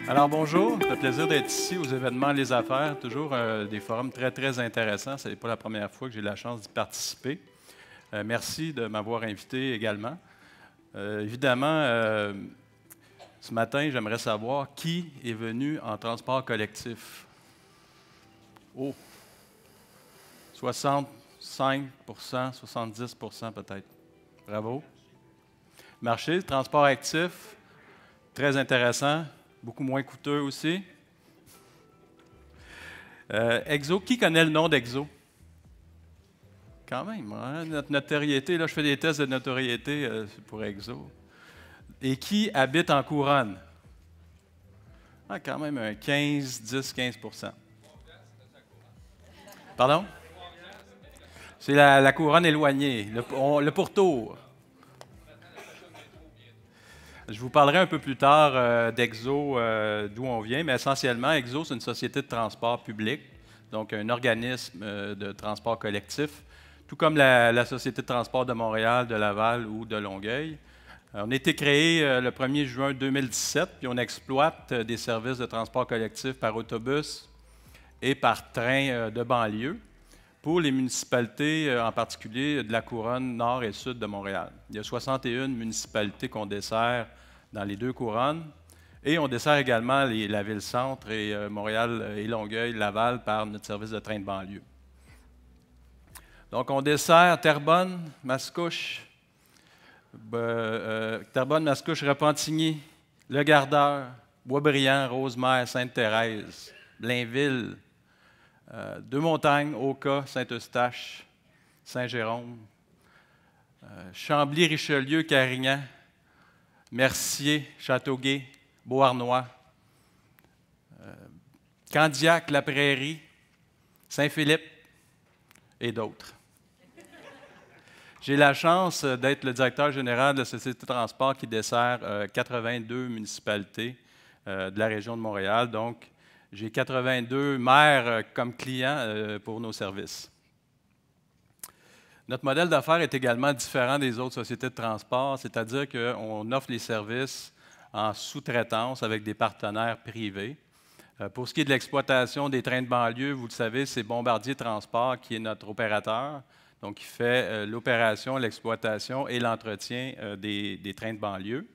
Alors bonjour, ça fait plaisir d'être ici aux événements Les Affaires, toujours des forums très très intéressants. Ce n'est pas la première fois que j'ai la chance d'y participer. Merci de m'avoir invité également. Évidemment, ce matin, j'aimerais savoir qui est venu en transport collectif. Oh, 65 70 peut-être. Bravo. Marché, transport actif, très intéressant, beaucoup moins coûteux aussi. Exo, qui connaît le nom d'Exo? Quand même, hein? Notre notoriété, là, je fais des tests de notoriété pour Exo. Et qui habite en couronne? Ah, quand même un 10-15 Pardon? C'est la couronne éloignée, le pourtour. Je vous parlerai un peu plus tard d'Exo, d'où on vient, mais essentiellement, Exo, c'est une société de transport public, donc un organisme de transport collectif, tout comme la Société de transport de Montréal, de Laval ou de Longueuil. On a été créé le 1er juin 2017, puis on exploite des services de transport collectif par autobus et par train de banlieue pour les municipalités, en particulier de la couronne nord et sud de Montréal. Il y a 61 municipalités qu'on dessert dans les deux couronnes. Et on dessert également la ville-centre et Montréal et Longueuil, Laval par notre service de train de banlieue. Donc, on dessert Terrebonne, Mascouche, Terrebonne, Mascouche, Repentigny, Le Gardeur, Boisbriand, Rosemère, Sainte-Thérèse, Blainville, Deux-Montagnes, Oka, Saint-Eustache, Saint-Jérôme, Chambly, Richelieu, Carignan, Mercier, Châteauguay, Beauharnois, Candiac, La Prairie, Saint-Philippe et d'autres. J'ai la chance d'être le directeur général de la Société de transport qui dessert 82 municipalités de la région de Montréal. Donc, j'ai 82 maires comme clients pour nos services. Notre modèle d'affaires est également différent des autres sociétés de transport, c'est-à-dire qu'on offre les services en sous-traitance avec des partenaires privés. Pour ce qui est de l'exploitation des trains de banlieue, vous le savez, c'est Bombardier Transport qui est notre opérateur, donc qui fait l'opération, l'exploitation et l'entretien des trains de banlieue.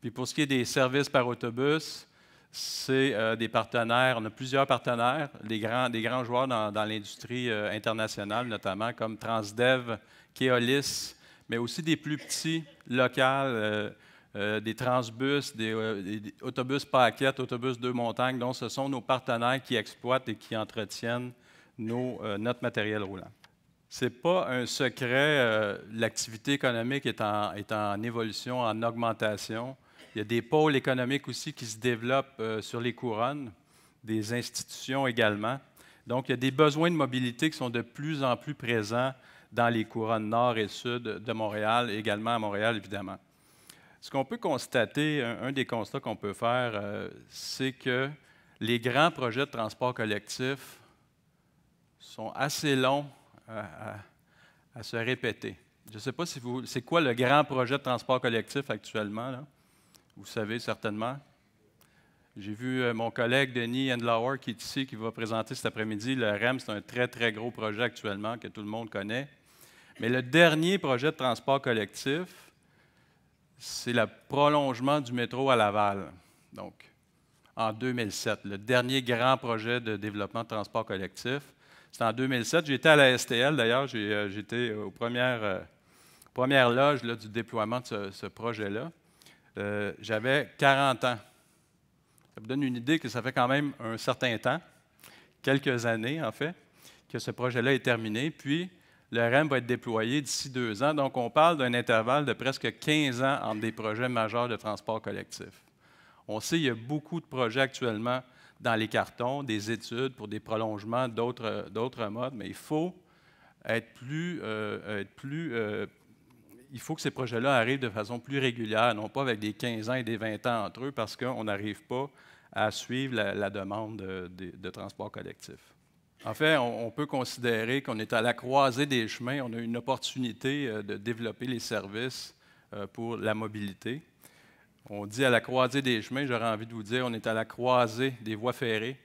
Puis pour ce qui est des services par autobus, c'est des partenaires, on a plusieurs partenaires, des grands joueurs dans l'industrie internationale, notamment comme Transdev, Keolis, mais aussi des plus petits locaux, des Transbus, des autobus paquettes, autobus deux montagnes. Donc, ce sont nos partenaires qui exploitent et qui entretiennent notre matériel roulant. Ce n'est pas un secret, l'activité économique est en évolution, en augmentation. Il y a des pôles économiques aussi qui se développent sur les couronnes, des institutions également. Donc, il y a des besoins de mobilité qui sont de plus en plus présents dans les couronnes nord et sud de Montréal, et également à Montréal, évidemment. Ce qu'on peut constater, un des constats qu'on peut faire, c'est que les grands projets de transport collectif sont assez longs à se répéter. Je ne sais pas si c'est quoi le grand projet de transport collectif actuellement, là? Vous savez certainement. J'ai vu mon collègue Denis Endlauer qui est ici, qui va présenter cet après-midi. Le REM, c'est un très, très gros projet actuellement que tout le monde connaît. Mais le dernier projet de transport collectif, c'est le prolongement du métro à Laval. Donc, en 2007, le dernier grand projet de développement de transport collectif. C'était en 2007. J'étais à la STL, d'ailleurs. J'étais aux premières loges là, du déploiement de ce projet-là. J'avais 40 ans. Ça vous donne une idée que ça fait quand même un certain temps, quelques années en fait, que ce projet-là est terminé. Puis, le REM va être déployé d'ici 2 ans. Donc, on parle d'un intervalle de presque 15 ans entre des projets majeurs de transport collectif. On sait qu'il y a beaucoup de projets actuellement dans les cartons, des études pour des prolongements d'autres modes, mais il faut il faut que ces projets-là arrivent de façon plus régulière, non pas avec des 15 ans et des 20 ans entre eux, parce qu'on n'arrive pas à suivre la demande de transport collectif. En fait, on peut considérer qu'on est à la croisée des chemins. On a une opportunité de développer les services pour la mobilité. On dit à la croisée des chemins, j'aurais envie de vous dire, on est à la croisée des voies ferrées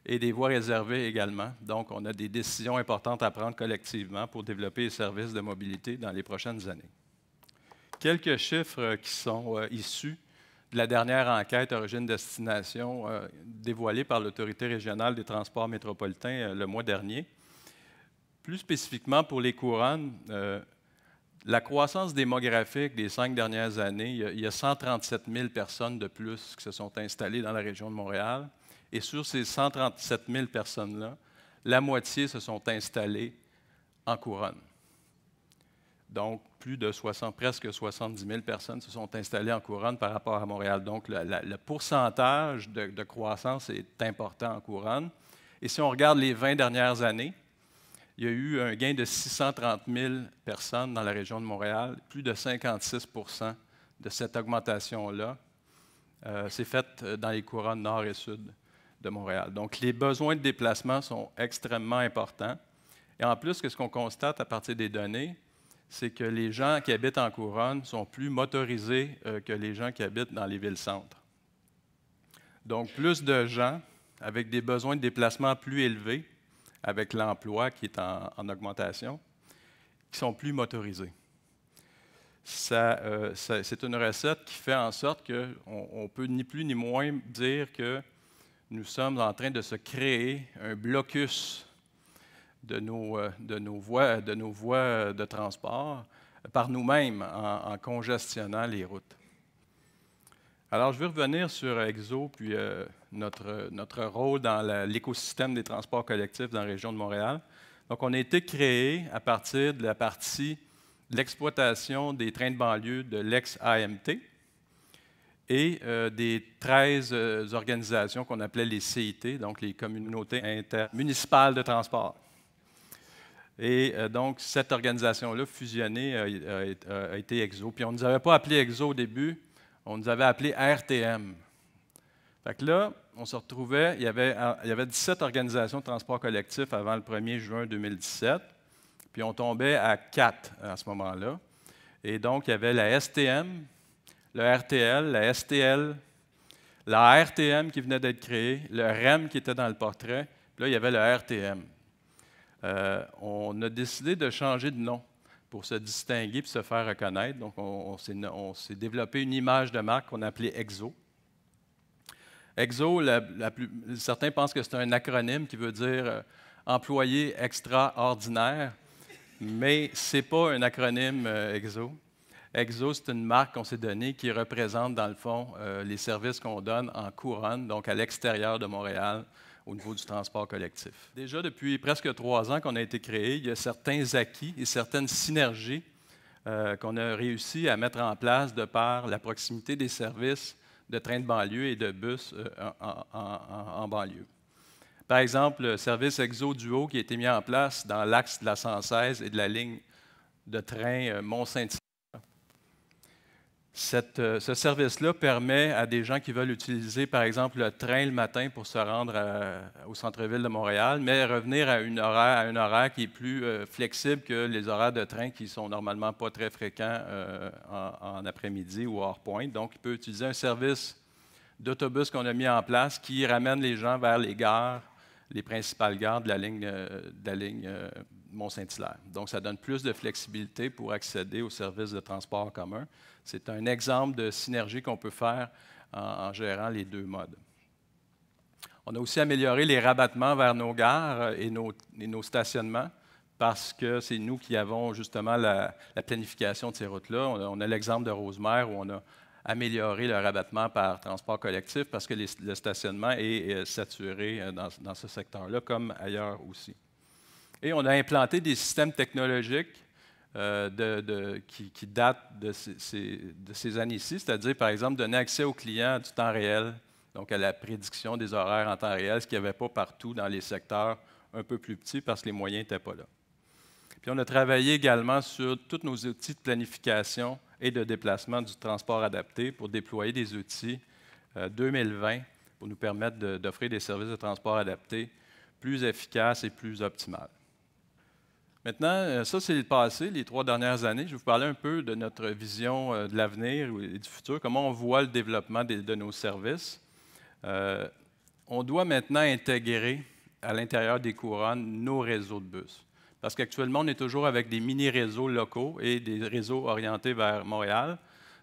et des voies réservées également. Donc, on a des décisions importantes à prendre collectivement pour développer les services de mobilité dans les prochaines années. Quelques chiffres qui sont issus de la dernière enquête origine-destination dévoilée par l'Autorité régionale des transports métropolitains le mois dernier. Plus spécifiquement pour les couronnes, la croissance démographique des 5 dernières années, il y a 137 000 personnes de plus qui se sont installées dans la région de Montréal. Et sur ces 137 000 personnes-là, la moitié se sont installées en couronne. Donc, presque 70 000 personnes se sont installées en couronne par rapport à Montréal. Donc, le pourcentage de croissance est important en couronne. Et si on regarde les 20 dernières années, il y a eu un gain de 630 000 personnes dans la région de Montréal. Plus de 56 de cette augmentation-là s'est faite dans les couronnes nord et sud de Montréal. Donc, les besoins de déplacement sont extrêmement importants. Et en plus, ce qu'on constate à partir des données, c'est que les gens qui habitent en couronne sont plus motorisés que les gens qui habitent dans les villes-centres. Donc, plus de gens avec des besoins de déplacement plus élevés, avec l'emploi qui est en augmentation, qui sont plus motorisés. C'est une recette qui fait en sorte qu'on peut ni plus ni moins dire que nous sommes en train de se créer un blocus de nos voies de transport par nous-mêmes en congestionnant les routes. Alors, je vais revenir sur EXO, puis notre rôle dans l'écosystème des transports collectifs dans la région de Montréal. Donc, on a été créé à partir de la partie de l'exploitation des trains de banlieue de l'ex-AMT et des 13 organisations qu'on appelait les CIT, donc les communautés intermunicipales de transport. Et donc, cette organisation-là, fusionnée, a été EXO. Puis, on ne nous avait pas appelé EXO au début, on nous avait appelé RTM. Fait que là, on se retrouvait, il y avait 17 organisations de transport collectif avant le 1er juin 2017, puis on tombait à 4 à ce moment-là. Et donc, il y avait la STM, le RTL, la STL, la RTM qui venait d'être créée, le REM qui était dans le portrait, puis là, il y avait le RTM. On a décidé de changer de nom pour se distinguer et se faire reconnaître. Donc, on s'est développé une image de marque qu'on a appelée EXO. EXO, certains pensent que c'est un acronyme qui veut dire employé extraordinaire, mais ce n'est pas un acronyme EXO. EXO, c'est une marque qu'on s'est donnée qui représente, dans le fond, les services qu'on donne en couronne, donc à l'extérieur de Montréal, au niveau du transport collectif. Déjà, depuis presque 3 ans qu'on a été créé, il y a certains acquis et certaines synergies qu'on a réussi à mettre en place de par la proximité des services de trains de banlieue et de bus en banlieue. Par exemple, le service EXO Duo qui a été mis en place dans l'axe de la 116 et de la ligne de train Mont-Saint-Hilaire. Ce service-là permet à des gens qui veulent utiliser, par exemple, le train le matin pour se rendre au centre-ville de Montréal, mais revenir à un horaire qui est plus flexible que les horaires de train qui sont normalement pas très fréquents en après-midi ou hors pointe. Donc, il peut utiliser un service d'autobus qu'on a mis en place qui ramène les gens vers les gares, les principales gares de la ligne Mont-Saint-Hilaire. Donc, ça donne plus de flexibilité pour accéder aux services de transport en commun. C'est un exemple de synergie qu'on peut faire en gérant les deux modes. On a aussi amélioré les rabattements vers nos gares et nos stationnements parce que c'est nous qui avons justement la planification de ces routes-là. On a l'exemple de Rosemère où on a amélioré le rabattement par transport collectif parce que le stationnement est saturé dans ce secteur-là, comme ailleurs aussi. Et on a implanté des systèmes technologiques qui datent de ces années-ci, c'est-à-dire, par exemple, donner accès aux clients à du temps réel, donc à la prédiction des horaires en temps réel, ce qu'il n'y avait pas partout dans les secteurs un peu plus petits parce que les moyens n'étaient pas là. Puis on a travaillé également sur tous nos outils de planification et de déplacement du transport adapté pour déployer des outils 2020 pour nous permettre d'offrir des services de transport adaptés plus efficaces et plus optimales. Maintenant, ça, c'est le passé, les 3 dernières années. Je vais vous parler un peu de notre vision de l'avenir et du futur, comment on voit le développement de nos services. Euh, on doit maintenant intégrer à l'intérieur des couronnes nos réseaux de bus. Parce qu'actuellement, on est toujours avec des mini-réseaux locaux et des réseaux orientés vers Montréal.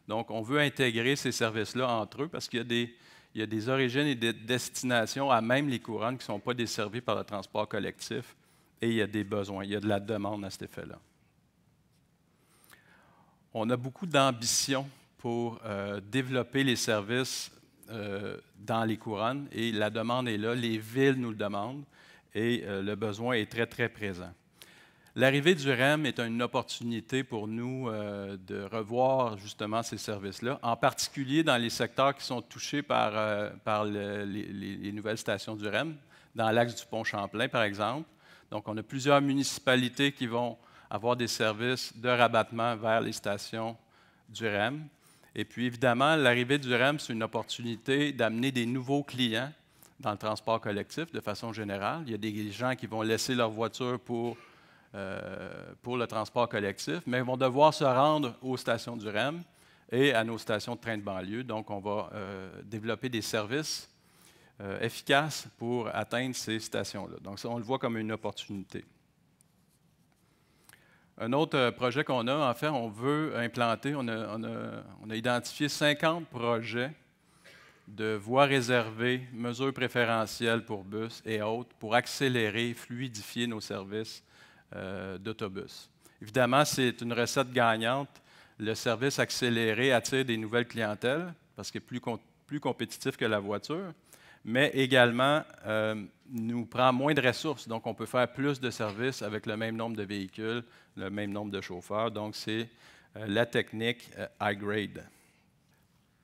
Donc, on veut intégrer ces services-là entre eux parce qu'il y a des origines et des destinations à même les couronnes qui ne sont pas desservies par le transport collectif et il y a des besoins, il y a de la demande à cet effet-là. On a beaucoup d'ambition pour développer les services dans les couronnes et la demande est là, les villes nous le demandent et le besoin est très, très présent. L'arrivée du REM est une opportunité pour nous de revoir justement ces services-là, en particulier dans les secteurs qui sont touchés par les nouvelles stations du REM, dans l'axe du Pont-Champlain, par exemple. Donc, on a plusieurs municipalités qui vont avoir des services de rabattement vers les stations du REM. Et puis, évidemment, l'arrivée du REM, c'est une opportunité d'amener des nouveaux clients dans le transport collectif de façon générale. Il y a des gens qui vont laisser leur voiture pour le transport collectif, mais ils vont devoir se rendre aux stations du REM et à nos stations de train de banlieue. Donc, on va développer des services efficaces pour atteindre ces stations-là. Donc, ça, on le voit comme une opportunité. Un autre projet qu'on a, en fait, on veut implanter, on a identifié 50 projets de voies réservées, mesures préférentielles pour bus et autres, pour accélérer, fluidifier nos services d'autobus. Évidemment, c'est une recette gagnante. Le service accéléré attire des nouvelles clientèles parce qu'il est plus compétitif que la voiture, mais également nous prend moins de ressources. Donc, on peut faire plus de services avec le même nombre de véhicules, le même nombre de chauffeurs. Donc, c'est la technique high-grade.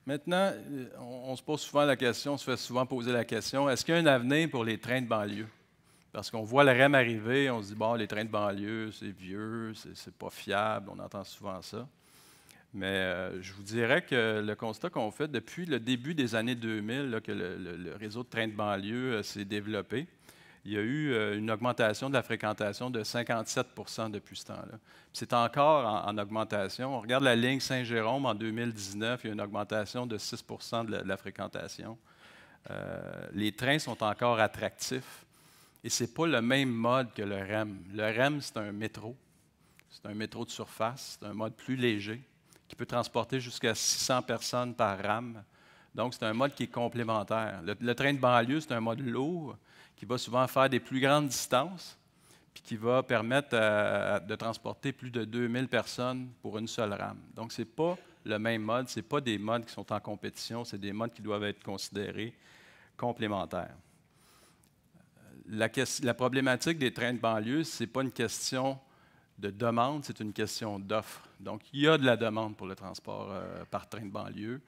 Maintenant, on se pose souvent la question, on se fait souvent poser la question, est-ce qu'il y a un avenir pour les trains de banlieue? Parce qu'on voit le REM arriver, on se dit, bon, les trains de banlieue, c'est vieux, c'est pas fiable, on entend souvent ça. Mais je vous dirais que le constat qu'on fait depuis le début des années 2000, là, que le réseau de trains de banlieue s'est développé, il y a eu une augmentation de la fréquentation de 57 depuis ce temps-là. C'est encore en augmentation. On regarde la ligne Saint-Jérôme en 2019, il y a une augmentation de 6 de la fréquentation. Les trains sont encore attractifs. Et ce n'est pas le même mode que le REM. Le REM, c'est un métro. C'est un métro de surface. C'est un mode plus léger qui peut transporter jusqu'à 600 personnes par rame. Donc, c'est un mode qui est complémentaire. Le train de banlieue, c'est un mode lourd qui va souvent faire des plus grandes distances puis qui va permettre de transporter plus de 2000 personnes pour une seule rame. Donc, ce n'est pas le même mode. Ce n'est pas des modes qui sont en compétition. C'est des modes qui doivent être considérés complémentaires. La problématique des trains de banlieue, ce n'est pas une question de demande, c'est une question d'offre. Donc, il y a de la demande pour le transport par train de banlieue.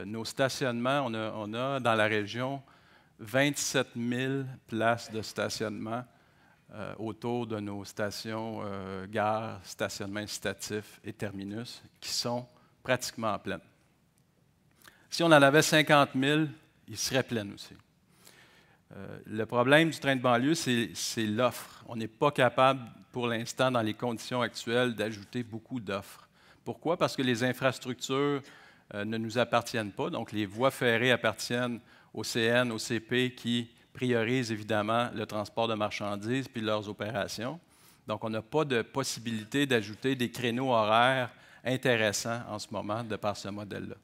Nos stationnements, on a dans la région 27 000 places de stationnement autour de nos stations, gares, stationnements incitatifs et terminus qui sont pratiquement pleines. Si on en avait 50 000, ils seraient pleins aussi. Le problème du train de banlieue, c'est l'offre. On n'est pas capable, pour l'instant, dans les conditions actuelles, d'ajouter beaucoup d'offres. Pourquoi? Parce que les infrastructures ne nous appartiennent pas. Donc, les voies ferrées appartiennent au CN, au CP, qui priorisent évidemment le transport de marchandises puis leurs opérations. Donc, on n'a pas de possibilité d'ajouter des créneaux horaires intéressants en ce moment de par ce modèle-là.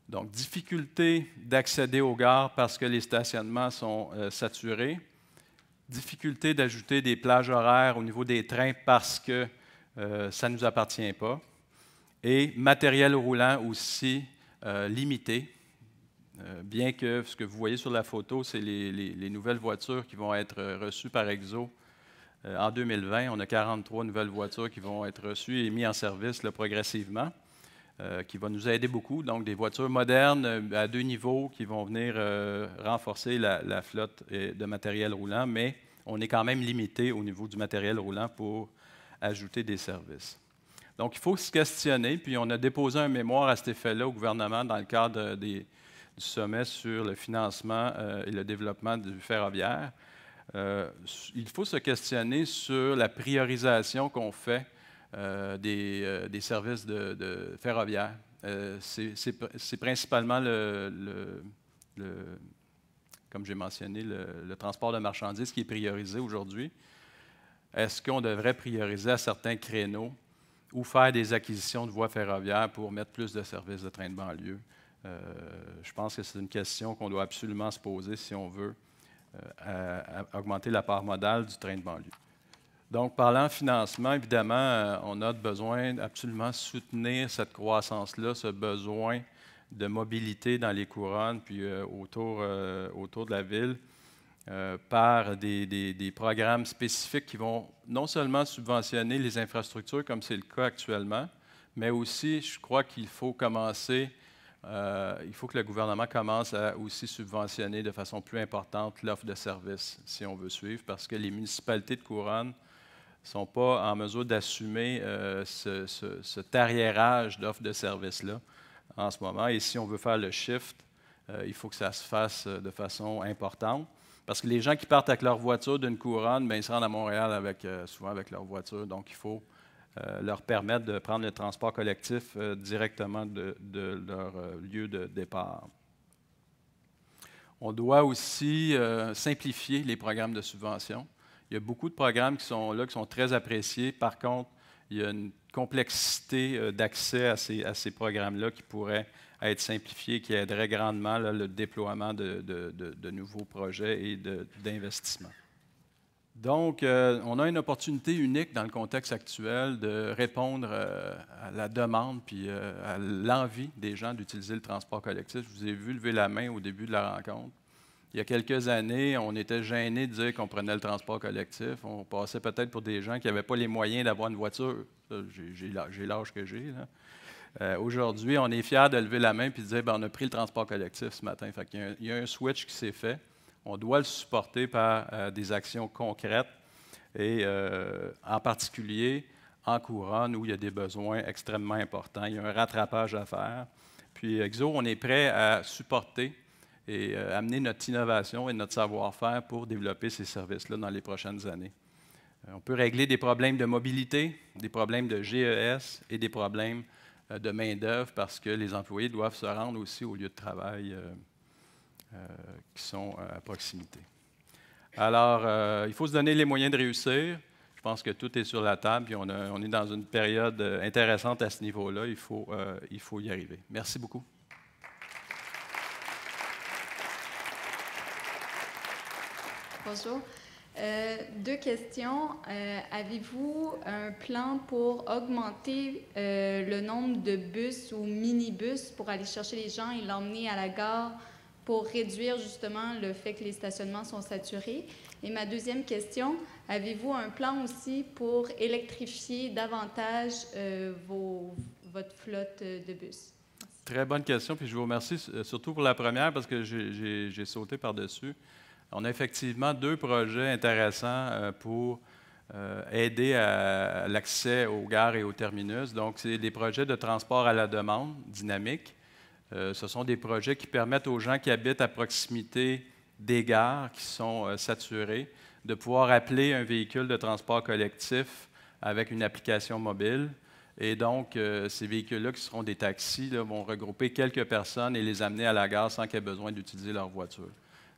Donc, difficulté d'accéder aux gares parce que les stationnements sont saturés. Difficulté d'ajouter des plages horaires au niveau des trains parce que ça ne nous appartient pas. Et matériel roulant aussi limité, bien que ce que vous voyez sur la photo, c'est les nouvelles voitures qui vont être reçues par Exo en 2020. On a 43 nouvelles voitures qui vont être reçues et mises en service là, progressivement. Qui va nous aider beaucoup. Donc, des voitures modernes à 2 niveaux qui vont venir renforcer la flotte de matériel roulant, mais on est quand même limité au niveau du matériel roulant pour ajouter des services. Donc, il faut se questionner, puis on a déposé un mémoire à cet effet-là au gouvernement dans le cadre du sommet sur le financement et le développement du ferroviaire. il faut se questionner sur la priorisation qu'on fait des services de ferroviaires. C'est principalement comme j'ai mentionné, le transport de marchandises qui est priorisé aujourd'hui. Est-ce qu'on devrait prioriser à certains créneaux ou faire des acquisitions de voies ferroviaires pour mettre plus de services de train de banlieue? Je pense que c'est une question qu'on doit absolument se poser si on veut augmenter la part modale du train de banlieue. Donc, parlant financement, évidemment, on a besoin absolument soutenir cette croissance-là, ce besoin de mobilité dans les couronnes, puis autour de la ville, par des programmes spécifiques qui vont non seulement subventionner les infrastructures, comme c'est le cas actuellement, mais aussi, je crois qu'il faut commencer, il faut que le gouvernement commence à aussi subventionner de façon plus importante l'offre de services, si on veut suivre, parce que les municipalités de couronne ne sont pas en mesure d'assumer cet arriérage d'offres de services-là en ce moment. Et si on veut faire le shift, il faut que ça se fasse de façon importante. Parce que les gens qui partent avec leur voiture d'une couronne, bien, ils se rendent à Montréal souvent avec leur voiture. Donc, il faut leur permettre de prendre le transport collectif directement de leur lieu de départ. On doit aussi simplifier les programmes de subvention. Il y a beaucoup de programmes qui sont là, qui sont très appréciés. Par contre, il y a une complexité d'accès à ces programmes-là qui pourraient être simplifiés, qui aiderait grandement là, le déploiement de nouveaux projets et d'investissements. Donc, on a une opportunité unique dans le contexte actuel de répondre à la demande puis à l'envie des gens d'utiliser le transport collectif. Je vous ai vu lever la main au début de la rencontre. Il y a quelques années, on était gênés de dire qu'on prenait le transport collectif. On passait peut-être pour des gens qui n'avaient pas les moyens d'avoir une voiture. J'ai l'âge que j'ai. Aujourd'hui, on est fiers de lever la main et de dire on a pris le transport collectif ce matin. Il y a un switch qui s'est fait. On doit le supporter par des actions concrètes et en particulier en couronne où il y a des besoins extrêmement importants. Il y a un rattrapage à faire. Puis, EXO, on est prêt à supporter et amener notre innovation et notre savoir-faire pour développer ces services-là dans les prochaines années. On peut régler des problèmes de mobilité, des problèmes de GES et des problèmes de main-d'œuvre parce que les employés doivent se rendre aussi au lieu de travail qui sont à proximité. Alors, il faut se donner les moyens de réussir. Je pense que tout est sur la table et on est dans une période intéressante à ce niveau-là. Il faut y arriver. Merci beaucoup. Bonjour. Deux questions. Avez-vous un plan pour augmenter le nombre de bus ou minibus pour aller chercher les gens et l'emmener à la gare pour réduire justement le fait que les stationnements sont saturés? Et ma deuxième question, avez-vous un plan aussi pour électrifier davantage votre flotte de bus? Très bonne question, puis je vous remercie surtout pour la première parce que j'ai sauté par-dessus. On a effectivement deux projets intéressants pour aider à l'accès aux gares et aux terminus. Donc, c'est des projets de transport à la demande dynamique. Ce sont des projets qui permettent aux gens qui habitent à proximité des gares qui sont saturées de pouvoir appeler un véhicule de transport collectif avec une application mobile. Et donc, ces véhicules-là, qui seront des taxis, là, vont regrouper quelques personnes et les amener à la gare sans qu'il y ait besoin d'utiliser leur voiture.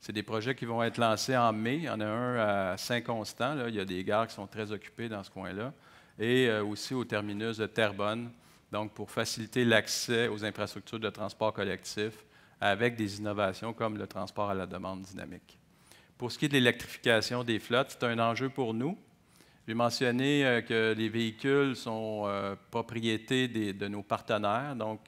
C'est des projets qui vont être lancés en mai. Il y en a un à Saint-Constant. Là. Il y a des gares qui sont très occupées dans ce coin-là. Et aussi au terminus de Terrebonne, donc pour faciliter l'accès aux infrastructures de transport collectif avec des innovations comme le transport à la demande dynamique. Pour ce qui est de l'électrification des flottes, c'est un enjeu pour nous. J'ai mentionné que les véhicules sont propriété de nos partenaires. Donc,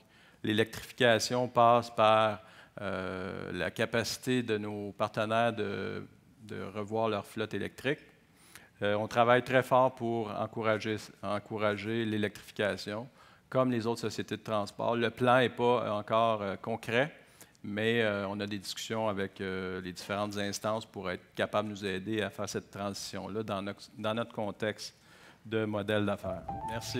l'électrification passe par la capacité de nos partenaires de revoir leur flotte électrique. On travaille très fort pour encourager l'électrification, comme les autres sociétés de transport. Le plan n'est pas encore concret, mais on a des discussions avec les différentes instances pour être capable de nous aider à faire cette transition-là dans notre contexte de modèle d'affaires. Merci.